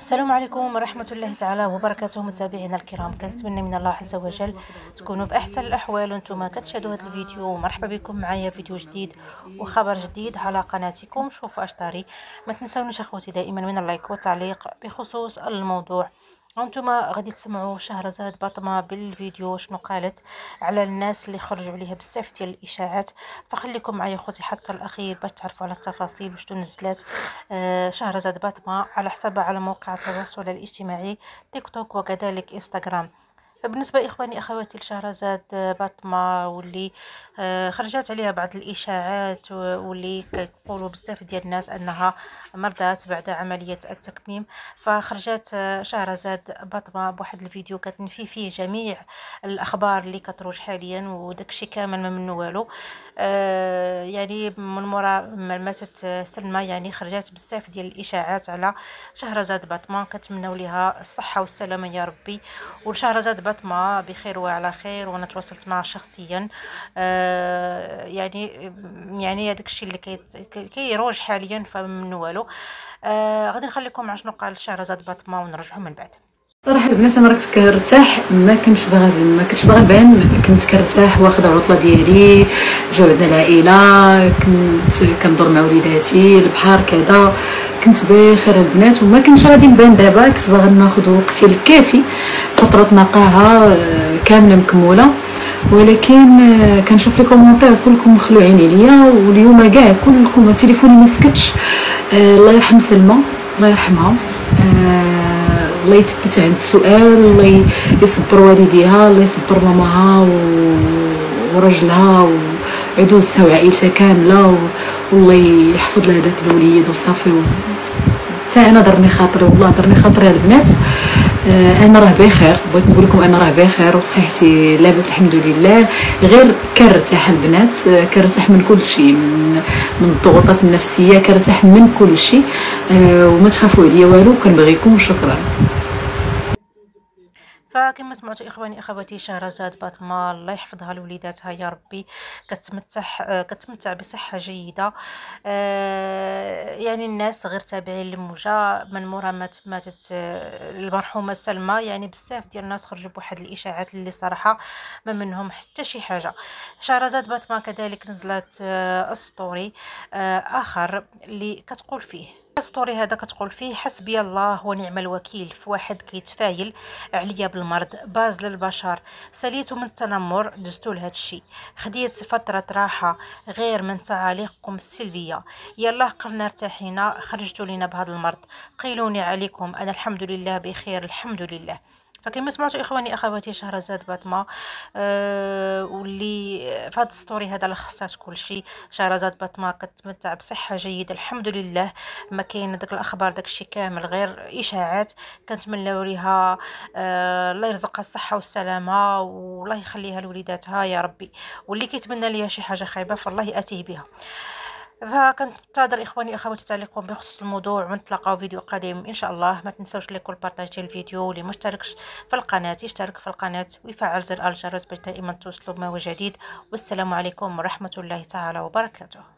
السلام عليكم ورحمة الله تعالى وبركاته. متابعينا الكرام، كنتمنى من الله عز وجل تكونوا بأحسن الأحوال وانتم كتشاهدوا هذا الفيديو. مرحبا بكم معايا فيديو جديد وخبر جديد على قناتكم شوفوا اش طاري. ما تنسونيش اخوتي دائما من اللايك والتعليق بخصوص الموضوع. وانتم غادي تسمعوا شهرزاد باطمة بالفيديو شنو قالت على الناس اللي خرجوا عليها بزاف ديال الاشاعات. فخليكم معايا اخوتي حتى الاخير باش تعرفوا على التفاصيل وشنو نزلات شهرزاد باطمة على حسابها على مواقع التواصل الاجتماعي تيك توك وكذلك انستغرام. بالنسبة إخواني أخواتي لشهرزاد باطمة واللي خرجت عليها بعض الإشاعات واللي كيقولوا بزاف ديال الناس أنها مرضات بعد عملية التكميم. فخرجت شهرزاد باطمة بواحد الفيديو كتنفي فيه جميع الأخبار اللي كتروج حاليا، وداكشي كامل ما منه والو. يعني من مورا ما ماتت سلمى يعني خرجت بزاف ديال الإشاعات على شهرزاد باطمة. كنتمناو ليها الصحة والسلامة يا ربي، وشهرزاد باطمة بخير وعلى خير. وانا تواصلت معها شخصيا. يعني هذاك الشيء اللي كيروج حاليا فمن والو. غادي نخليكم مع شنو قال شهرزاد باطمة ونرجعوا من بعد. صراحه البنات انا كنت كنرتاح، ما كنتش باغا نبان، كنت كنرتاح واخد عطله ديالي، جا عندنا العائله، كنت كندور مع وليداتي البحر كذا، كنت بخير البنات وما كنتش غادي نبان. دابا كنت باغا ناخذ وقتي الكافي، فتره نقاهه كامله مكموله، ولكن كنشوف لي كومونتير كلكم مخلوعين عليا، واليوم كاع كلكم تليفوني ما سكتش. الله يرحم سلمى، الله يرحمها، الله يثبت عند السؤال، الله يصبر والديها، الله يصبر ماماها ورجلها وعدوسها وعائلتها كامله، والله يحفظ لها داك الوليد وصافي. حتى انا درني خاطري، والله درني خاطري البنات. انا راه بخير، بغيت نقول لكم انا راه بخير وصحيحتي لاباس الحمد لله، غير كنرتاح البنات، كنرتاح من كل شيء، من الضغوطات النفسيه، كنرتاح من كل شيء. وما تخافوا عليا والو، كنبغيكم وشكرا. فكما سمعتوا اخواني اخواتي، شهرزاد باطمة الله يحفظها لوليداتها يا ربي، كتمتع بصحه جيده. يعني الناس غير تابعين للموجه من مورا ماتت المرحومه سلمى. يعني بزاف ديال الناس خرجوا بواحد الاشاعات اللي صراحه ما منهم حتى شي حاجه. شهرزاد باطمة كذلك نزلت اسطوري اخر اللي كتقول فيه ستوري هذا كتقول فيه: حسبي الله ونعم الوكيل في واحد كيتفايل عليا بالمرض، باز للبشر، ساليتو من التنمر، دزتو لهذا الشيء، خديت فتره راحه غير من تعاليقكم السلبيه، يلا قلنا ارتاحينا، خرجتوا لينا بهذا المرض، قيلوني عليكم، انا الحمد لله بخير الحمد لله. فكما سمعتوا اخواني اخواتي، شهرزاد باطمة واللي في هذا الستوري هذا لخصات كل شيء. شهرزاد باطمة كتمتع بصحه جيده الحمد لله، ما كاين داك الاخبار داك الشيء كامل غير اشاعات. كنتمناو ليها الله يرزقها الصحه والسلامه والله يخليها لوليداتها يا ربي، واللي كيتمنى ليها شي حاجه خايبه فالله ياتيه بها. فكنتظر اخواني اخواتي تعليقكم بخصوص الموضوع، ونتلاقاو فيديو قادم ان شاء الله. ما تنسوش ليك والبارطاج ديال الفيديو، واللي مشتركش في القناه يشترك في القناه ويفعل زر الجرس باش دائما توصلوا بما هو جديد. والسلام عليكم ورحمه الله تعالى وبركاته.